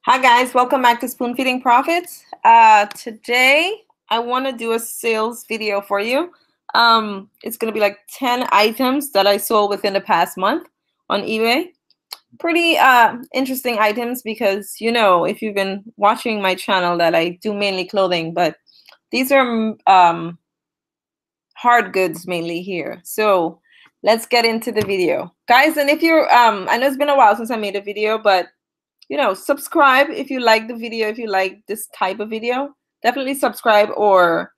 Hi guys, welcome back to Spoon Feeding Profits. Today I want to do a sales video for you. It's going to be like 10 items that I sold within the past month on eBay. Pretty interesting items because, if you've been watching my channel that I do mainly clothing, but these are hard goods mainly here. So let's get into the video. Guys, and if you're, I know it's been a while since I made a video, but subscribe if you like the video, if you like this type of video. Definitely subscribe or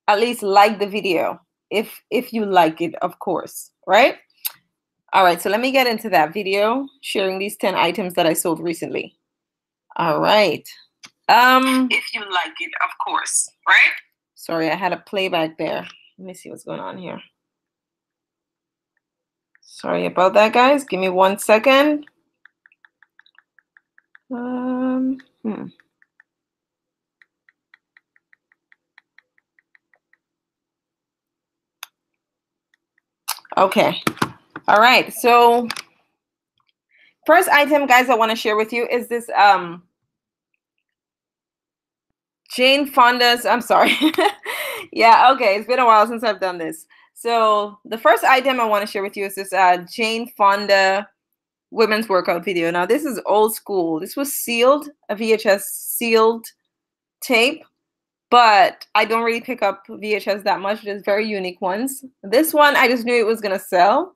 at least like the video if you like it, of course, right? All right, so let me get into that video, sharing these 10 items that I sold recently. All right. If you like it, of course, right? Sorry, I had a playback there. Let me see what's going on here. Sorry about that, guys. Give me 1 second. Okay. All right. So first item, guys, I want to share with you is this Jane Fonda's. I'm sorry. Yeah, okay. It's been a while since I've done this. So the first item I want to share with you is this Jane Fonda women's workout video. Now, this is old school. This was sealed, a VHS sealed tape, but I don't really pick up VHS that much. There's very unique ones. This one, I just knew it was going to sell.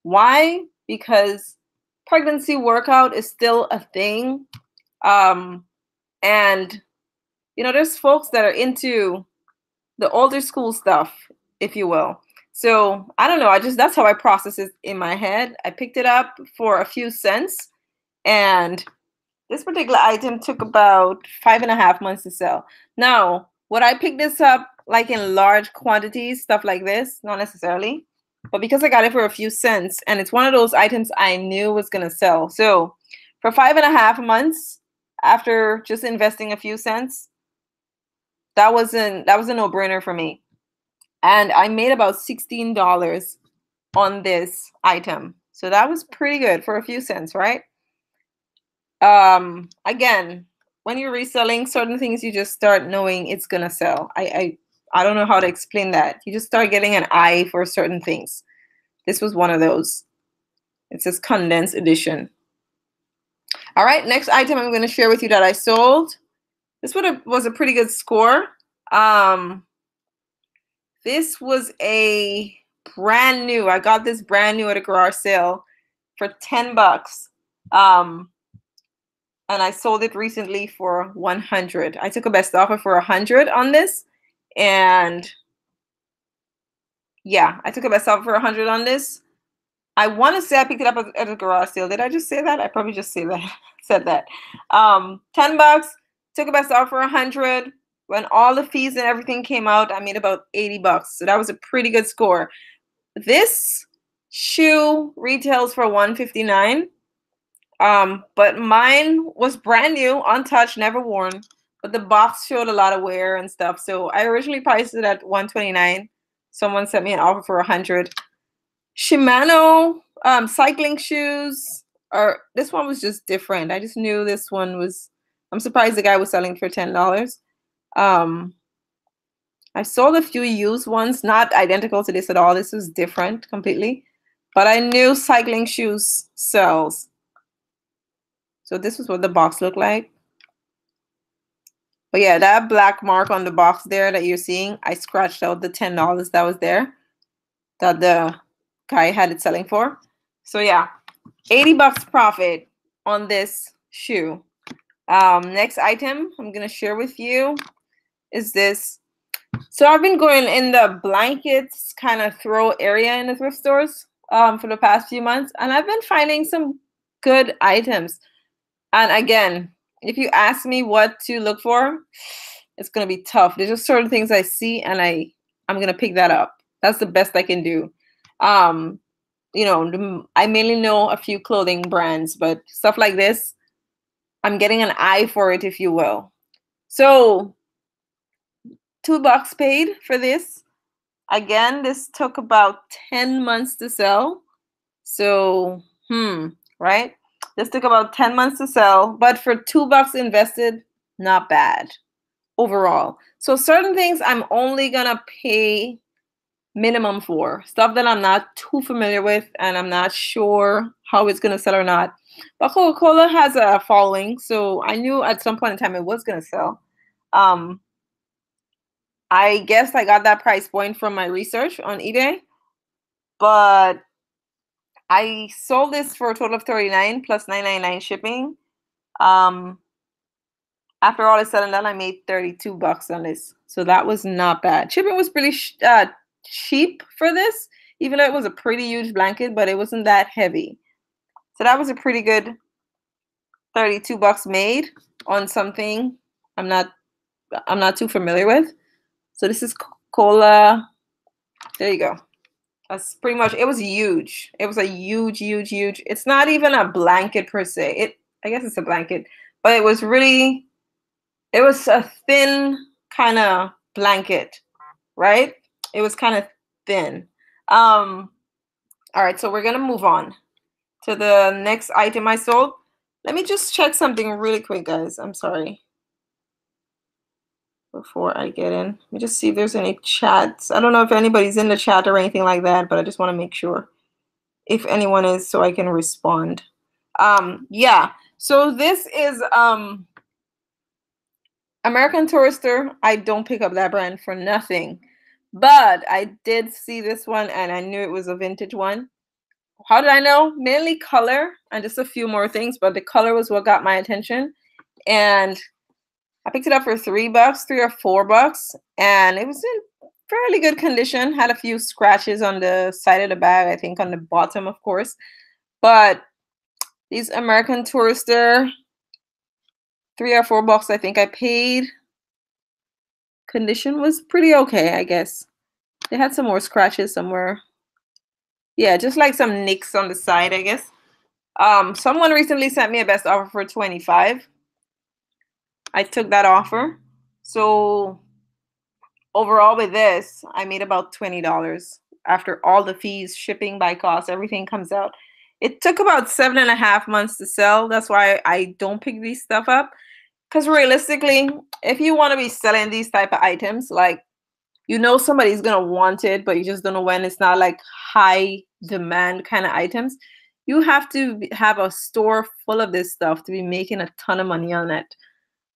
Why? Because pregnancy workout is still a thing. And, there's folks that are into the older school stuff, if you will. So I don't know. That's how I process it in my head. I picked it up for a few cents, and this particular item took about 5.5 months to sell. Now, would I pick this up like in large quantities, stuff like this? Not necessarily. But because I got it for a few cents, and it's one of those items I knew was going to sell. So for 5.5 months, after just investing a few cents, that was a no-brainer for me. And I made about $16 on this item. So that was pretty good for a few cents, right? Again, when you're reselling certain things, you just start knowing it's gonna sell. I don't know how to explain that. You just start getting an eye for certain things. This was one of those. It says condensed edition. All right, next item I'm going to share with you that I sold. This was a pretty good score. This was a brand new. I got this brand new at a garage sale for 10 bucks. And I sold it recently for 100. I took a best offer for 100 on this. And yeah, I took a best offer for 100 on this. I want to say I picked it up at a garage sale. Did I just say that? I probably just said that. 10 bucks, took a best offer for 100. When all the fees and everything came out, I made about 80 bucks. So that was a pretty good score. This shoe retails for 159. But mine was brand new, untouched, never worn. But the box showed a lot of wear and stuff. So I originally priced it at 129. Someone sent me an offer for 100. Shimano cycling shoes. This one was just different. I just knew this one was. I'm surprised the guy was selling for $10. I sold a few used ones, not identical to this at all. This was different completely. But I knew cycling shoes sells. So this is what the box looked like. But yeah, that black mark on the box there that you're seeing, I scratched out the $10 that was there that the guy had it selling for. So yeah, 80 bucks profit on this shoe. Next item I'm gonna share with you is this. So I've been going in the blankets kind of throw area in the thrift stores for the past few months, and I've been finding some good items. And again, if you ask me what to look for, it's gonna be tough. There's just certain things I see, and I'm gonna pick that up. That's the best I can do. I mainly know a few clothing brands, but stuff like this, I'm getting an eye for it, if you will. So $2 paid for this. Again, this took about 10 months to sell. So, right? This took about 10 months to sell, but for $2 invested, not bad overall. So certain things I'm only gonna pay minimum for, stuff that I'm not too familiar with and I'm not sure how it's gonna sell or not. But Coca-Cola has a following, so I knew at some point in time it was gonna sell. I guess I got that price point from my research on eBay, but I sold this for a total of $39 plus $9.99 shipping. After all is said and done, I made $32 on this, so that was not bad. Shipping was pretty cheap for this, even though it was a pretty huge blanket, but it wasn't that heavy. So that was a pretty good $32 made on something I'm not too familiar with. So this is Coca-Cola. There you go. That's pretty much, it was huge. It was a huge. It's not even a blanket per se. I guess it's a blanket, but it was a thin kind of blanket, right? It was kind of thin. All right, so we're gonna move on to the next item I sold. Let me just check something really quick, guys. I'm sorry. Before I get in, let me just see if there's any chats. I don't know if anybody's in the chat or anything like that, but I just want to make sure if anyone is so I can respond. Yeah, so this is American Tourister. I don't pick up that brand for nothing, but I did see this one and I knew it was a vintage one. How did I know? Mainly color and just a few more things, but the color was what got my attention. And I picked it up for $3, $3 or $4, and it was in fairly good condition. Had a few scratches on the side of the bag, I think on the bottom, of course. But these American Tourister, $3 or $4, I think I paid. Condition was pretty okay, I guess. They had some more scratches somewhere. Yeah, just like some nicks on the side, I guess. Someone recently sent me a best offer for $25. I took that offer. So overall with this, I made about $20 after all the fees, shipping by cost, everything comes out. It took about 7.5 months to sell. That's why I don't pick these stuff up. Because realistically, if you want to be selling these type of items, like, you know somebody's going to want it, but you just don't know when. It's not like high demand kind of items. You have to have a store full of this stuff to be making a ton of money on it.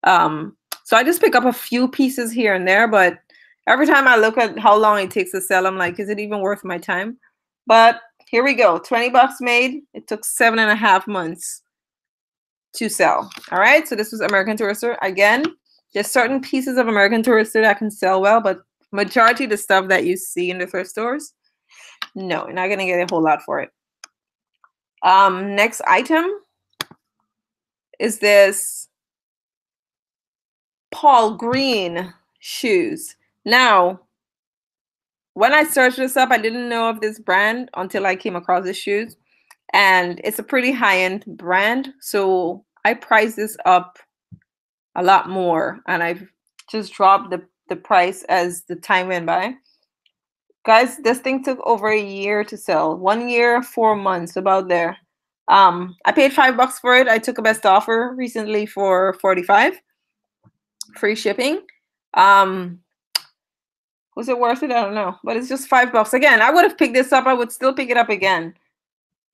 So I just pick up a few pieces here and there, but every time I look at how long it takes to sell, I'm like, is it even worth my time? But here we go, $20 made. It took 7.5 months to sell. All right, so this was American Tourister. Again, there's certain pieces of American Tourister that can sell well, but majority of the stuff that you see in the thrift stores, no, you're not gonna get a whole lot for it. Next item is this Paul Green shoes. Now, when I searched this up, I didn't know of this brand until I came across the shoes, and it's a pretty high-end brand, so I priced this up a lot more, and I've just dropped the price as the time went by. Guys, this thing took over a year to sell. 1 year, 4 months, about there. I paid $5 for it. I took a best offer recently for $45, free shipping. Was it worth it? I don't know, but it's just $5. Again, I would have picked this up. I would still pick it up again,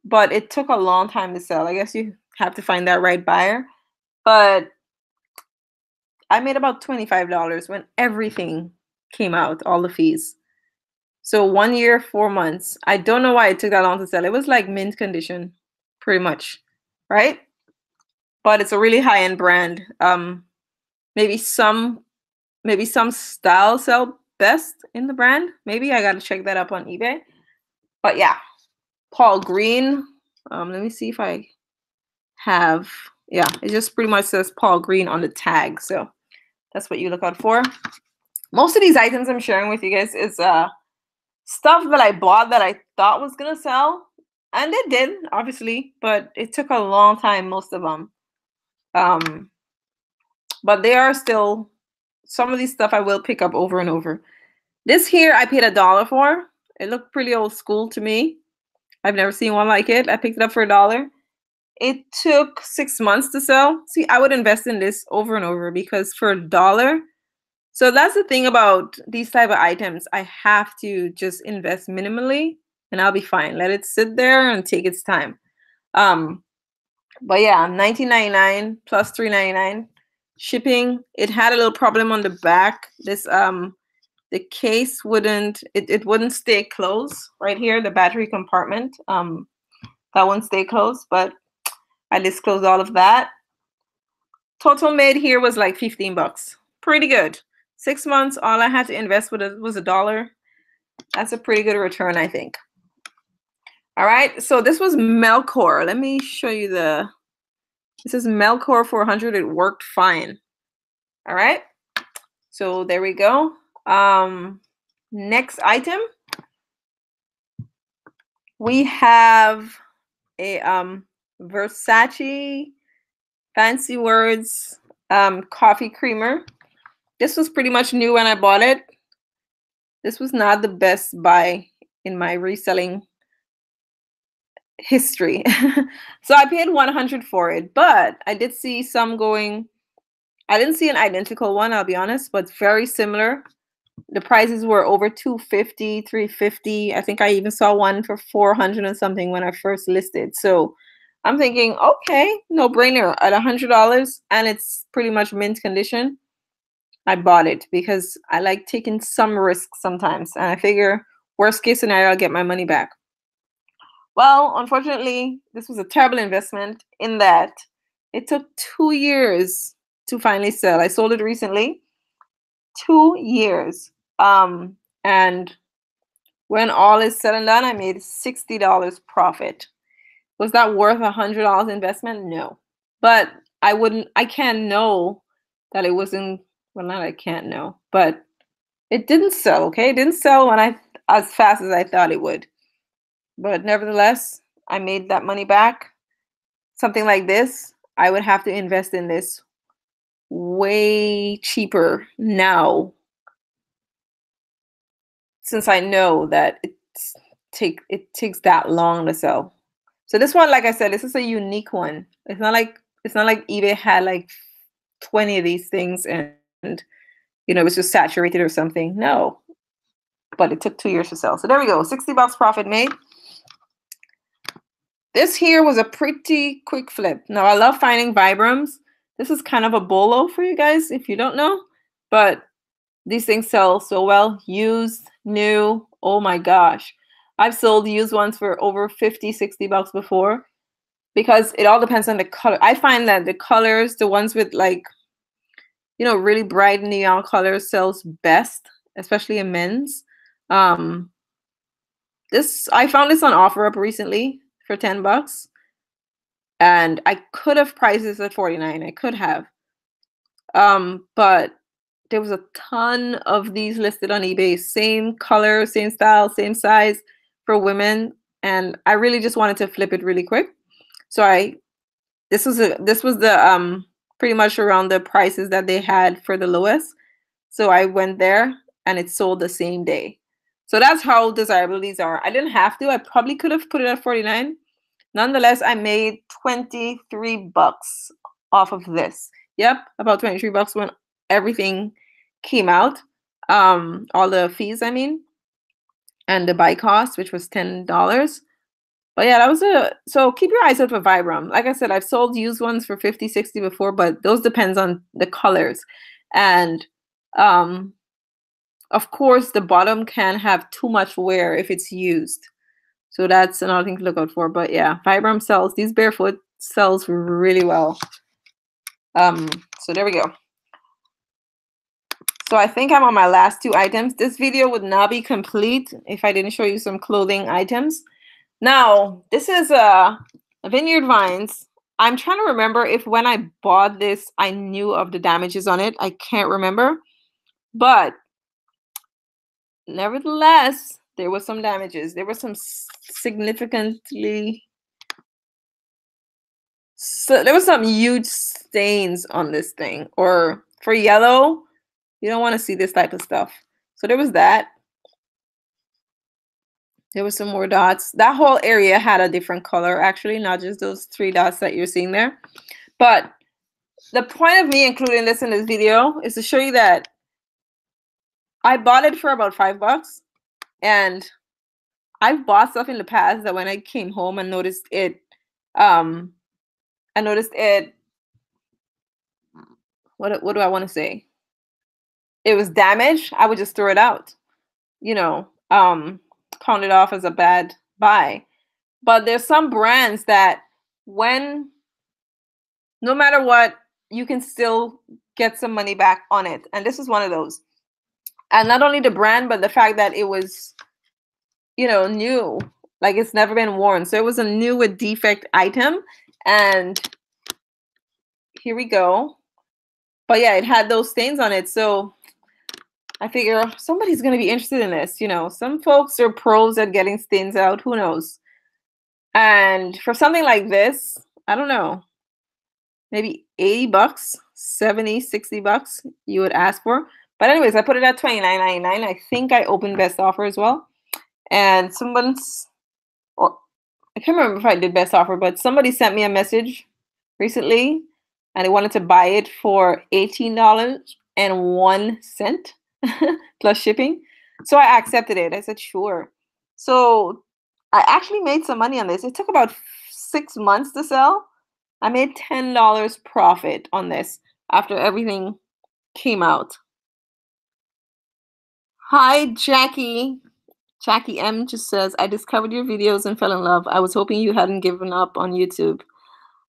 but it took a long time to sell. I guess you have to find that right buyer. But I made about $25 when everything came out, all the fees. So 1 year, 4 months. I don't know why it took that long to sell. It was like mint condition, pretty much, right? But it's a really high-end brand. Maybe some styles sell best in the brand. Maybe I gotta check that up on eBay. But yeah, Paul Green. Let me see if I have. Yeah, it just pretty much says Paul Green on the tag. So that's what you look out for. Most of these items I'm sharing with you guys is stuff that I bought that I thought was gonna sell, and it did, obviously, but it took a long time, most of them. But they are still, some of these stuff I will pick up over and over. This here I paid $1 for. It looked pretty old school to me. I've never seen one like it. I picked it up for $1. It took 6 months to sell. See, I would invest in this over and over because for $1. So that's the thing about these type of items. I have to just invest minimally and I'll be fine. Let it sit there and take its time. But yeah, $19.99 plus $3.99 shipping. It had a little problem on the back. This the case wouldn't stay closed right here, the battery compartment. That wouldn't stay closed, but I disclosed all of that. Total made here was like 15 bucks. Pretty good. 6 months, all I had to invest with it was $1. That's a pretty good return, I think. All right, so this was Melcor. Let me show you this is Melcor 400. It worked fine. All right, so there we go. Next item, we have a Versace Fancy Words coffee creamer. This was pretty much new when I bought it. This was not the best buy in my reselling history. So I paid $100 for it, but I did see some going. I didn't see an identical one, I'll be honest, but very similar. The prices were over $250, $350. I think I even saw one for $400 and something when I first listed. So I'm thinking, okay, no brainer at $100, and it's pretty much mint condition. I bought it because I like taking some risks sometimes, and I figure worst case scenario, I'll get my money back. Well, unfortunately, this was a terrible investment in that it took 2 years to finally sell. I sold it recently. 2 years. And when all is said and done, I made $60 profit. Was that worth $100 investment? No. But I can't know that it wasn't, well, not I can't know, but it didn't sell, okay? It didn't sell as fast as I thought it would. But nevertheless, I made that money back. Something like this, I would have to invest in this way cheaper now, since I know that it takes that long to sell. So this one, like I said, this is a unique one. It's not like eBay had like 20 of these things and it was just saturated or something. No. But it took 2 years to sell. So there we go. 60 bucks profit made. This here was a pretty quick flip. Now I love finding Vibrams. This is kind of a bolo for you guys if you don't know, but these things sell so well. Used, new, oh my gosh. I've sold used ones for over 50, 60 bucks before because it all depends on the color. I find that the colors, the ones with like, really bright neon colors sells best, especially in men's. I found this on OfferUp recently for 10 bucks. And I could have priced this at 49. I could have. But there was a ton of these listed on eBay. Same color, same style, same size for women. And I really just wanted to flip it really quick. So this was the pretty much around the prices that they had for the lowest. So I went there and it sold the same day. So that's how desirable these are. I didn't have to. I probably could have put it at 49. Nonetheless, I made 23 bucks off of this. Yep, about 23 bucks when everything came out. All the fees, I mean, and the buy cost, which was $10. But yeah, that was so keep your eyes out for Vibram. Like I said, I've sold used ones for 50, 60 before, but those depends on the colors. And of course, the bottom can have too much wear if it's used. So that's another thing to look out for. But yeah, Vibram sells. These barefoot sells really well. So there we go. So I think I'm on my last 2 items. This video would not be complete if I didn't show you some clothing items. Now, this is Vineyard Vines. I'm trying to remember if when I bought this, I knew of the damages on it. I can't remember. But nevertheless, there was some damages. There were some significantly... So there was some huge stains on this thing. Or for yellow, you don't want to see this type of stuff. So there was that. There were some more dots. That whole area had a different color, actually, not just those 3 dots that you're seeing there. But the point of me including this in this video is to show you that I bought it for about $5, and I've bought stuff in the past that when I came home and noticed it, I noticed it. What do I want to say? It was damaged. I would just throw it out. You know, count it off as a bad buy. But there's some brands that when, no matter what, you can still get some money back on it. And this is one of those. And not only the brand, but the fact that it was, you know, new. Like it's never been worn. So it was a new with defect item. And here we go. But yeah, it had those stains on it. So I figure somebody's going to be interested in this. You know, some folks are pros at getting stains out. Who knows? And for something like this, I don't know, maybe $80, 70, $60 you would ask for. But anyways, I put it at $29.99. I think I opened best offer as well. And someone's, well, I can't remember if I did best offer, but somebody sent me a message recently and they wanted to buy it for $18.01 plus shipping. So I accepted it. I said, sure. So I actually made some money on this. It took about 6 months to sell. I made $10 profit on this after everything came out. Hi, Jackie. Jackie M just says, I discovered your videos and fell in love. I was hoping you hadn't given up on YouTube.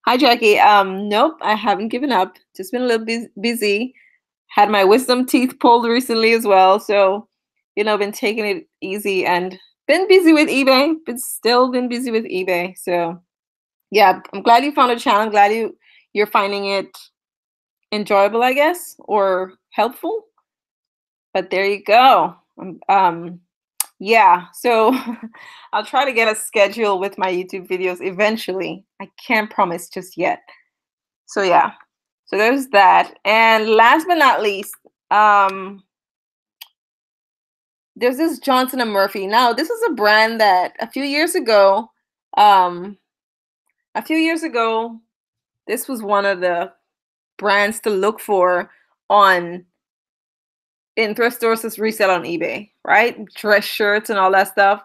Hi, Jackie. Nope, I haven't given up. Just been a little busy. Had my wisdom teeth pulled recently as well. So, you know, been taking it easy and been busy with eBay. Still been busy with eBay. So, yeah, I'm glad you found a channel. I'm glad you're finding it enjoyable, I guess, or helpful. But there you go. Yeah, so I'll try to get a schedule with my YouTube videos eventually. I can't promise just yet. So yeah, so there's that. And last but not least, there's this Johnson & Murphy. Now, this is a brand that a few years ago, this was one of the brands to look for in thrift stores to resell on eBay, right? Dress shirts and all that stuff.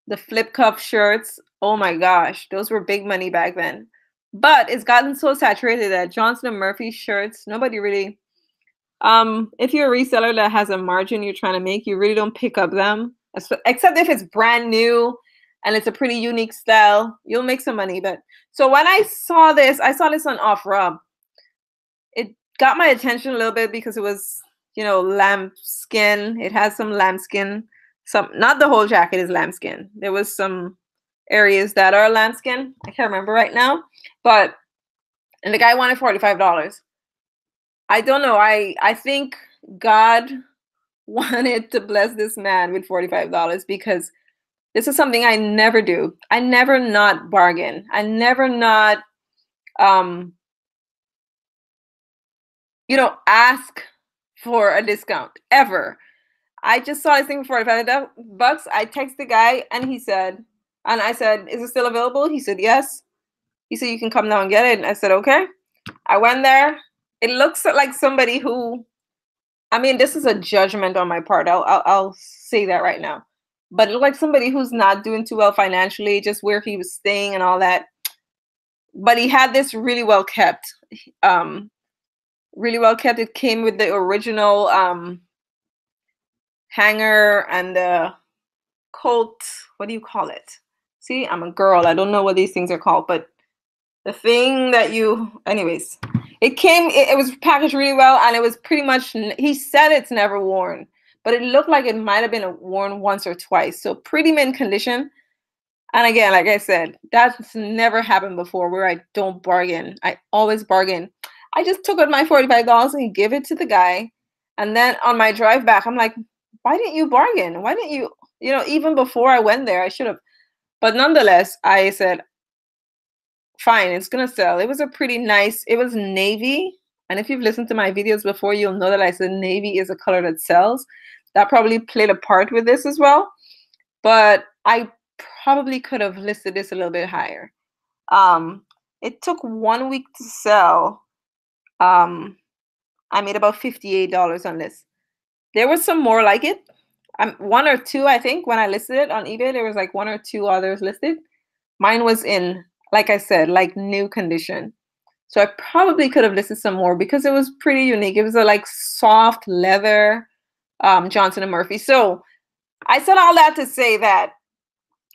The flip cup shirts. Oh my gosh, those were big money back then. But it's gotten so saturated that Johnson & Murphy shirts, nobody really, if you're a reseller that has a margin you're trying to make, you really don't pick up them. Except if it's brand new and it's a pretty unique style, you'll make some money. But so when I saw this on OfferUp. It got my attention a little bit because it was, you know, lambskin. It has some lambskin. Not the whole jacket is lambskin. There was some areas that are lambskin. I can't remember right now. But, and the guy wanted $45. I don't know. I think God wanted to bless this man with $45 because this is something I never do. I never not bargain. I never not, you know, ask for a discount ever. I just saw this thing for $45. I texted the guy and he said, and I said, is it still available? He said, yes. He said, you can come down and get it. And I said, okay. I went there. It looks like somebody who, I mean, this is a judgment on my part. I'll say that right now. But it looked like somebody who's not doing too well financially, just where he was staying and all that. But he had this really well kept. Really well kept. It came with the original hanger and the coat. What do you call it? See, I'm a girl. I don't know what these things are called, but the thing that you, anyways, it came, it was packaged really well, and it was pretty much, he said it's never worn, but it looked like it might have been worn once or twice. So pretty mint condition. And again, like I said, that's never happened before where I don't bargain. I always bargain. I just took out my $45 and give it to the guy. And then on my drive back, I'm like, why didn't you bargain? Why didn't you, you know, even before I went there, I should have. But nonetheless, I said, fine, it's going to sell. It was a pretty nice, it was navy. And if you've listened to my videos before, you'll know that I said navy is a color that sells. That probably played a part with this as well. but I probably could have listed this a little bit higher. It took 1 week to sell. I made about $58 on this. There was some more like it. One or two, I think, when I listed it on eBay, there was like one or two others listed. Mine was in, like I said, like new condition. So I probably could have listed some more because it was pretty unique. It was a like soft leather Johnson & Murphy. So I said all that to say that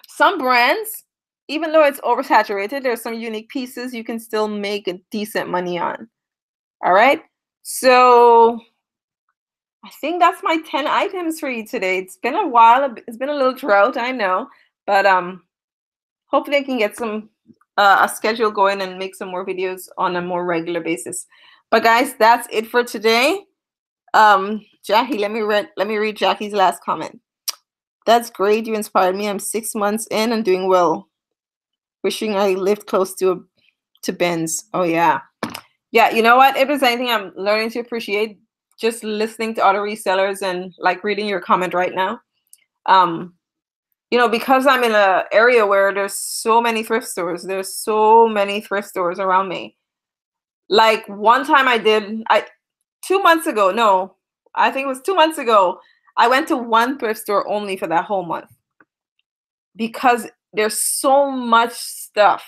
some brands, even though it's oversaturated, there's some unique pieces you can still make a decent money on. All right. So I think that's my 10 items for you today. It's been a while. It's been a little drought, I know, but hopefully I can get some a schedule going and make some more videos on a more regular basis. But guys, that's it for today. Jackie, let me read Jackie's last comment. That's great. You inspired me. I'm 6 months in and doing well. Wishing I lived close to Ben's. Oh yeah. Yeah, you know what? If there's anything I'm learning to appreciate, just listening to other resellers and like reading your comment right now. You know, because I'm in an area where there's so many thrift stores. There's so many thrift stores around me. Like one time 2 months ago, no, I think it was 2 months ago, I went to one thrift store only for that whole month because there's so much stuff.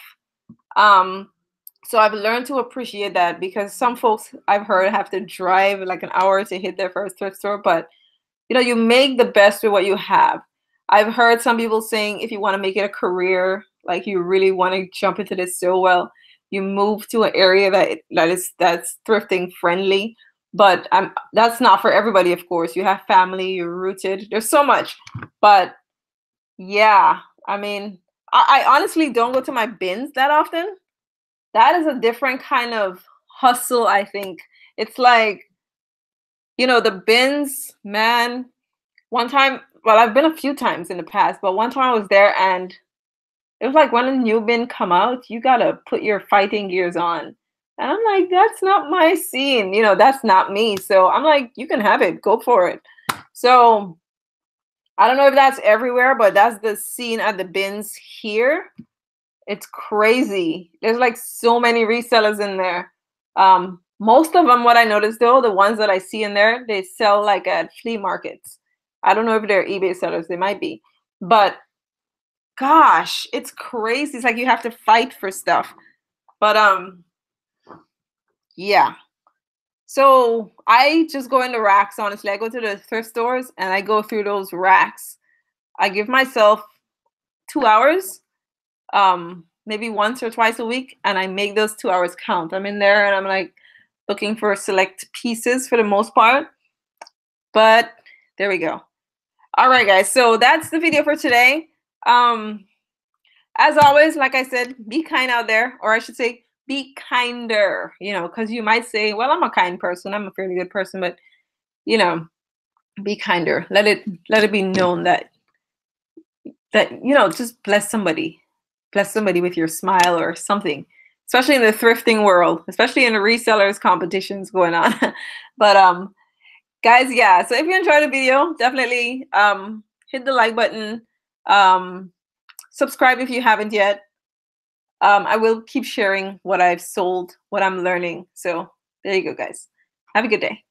So I've learned to appreciate that because some folks I've heard have to drive like an hour to hit their first thrift store, but you know, you make the best with what you have. I've heard some people saying if you want to make it a career, like you really want to jump into this so well, you move to an area that's thrifting friendly. But that's not for everybody, of course. You have family, you're rooted. There's so much. But yeah, I mean, I honestly don't go to my bins that often. That is a different kind of hustle, I think. It's like, you know, the bins, man. One time, well, I've been a few times in the past, but one time I was there and it was like when a new bin come out, you gotta put your fighting gears on. And I'm like, that's not my scene. You know, that's not me. So I'm like, you can have it. Go for it. So I don't know if that's everywhere, but that's the scene at the bins here. It's crazy. There's like so many resellers in there. Most of them, what I noticed though, the ones that I see in there, they sell like at flea markets. I don't know if they're eBay sellers. They might be. But gosh, it's crazy. It's like you have to fight for stuff. But yeah. So I just go into racks, honestly. I go to the thrift stores and I go through those racks. I give myself 2 hours, maybe once or twice a week, and I make those 2 hours count. I'm in there and I'm like looking for select pieces for the most part. But there we go. All right, guys. So that's the video for today. As always, like I said, be kind out there, or I should say, be kinder, you know, because you might say, well, I'm a kind person. I'm a fairly good person, but, you know, be kinder. Let it be known that, you know, just bless somebody with your smile or something, especially in the thrifting world, especially in the resellers competitions going on. But, guys, yeah. So if you enjoyed the video, definitely hit the like button. Subscribe if you haven't yet. I will keep sharing what I've sold, what I'm learning. So there you go, guys. Have a good day.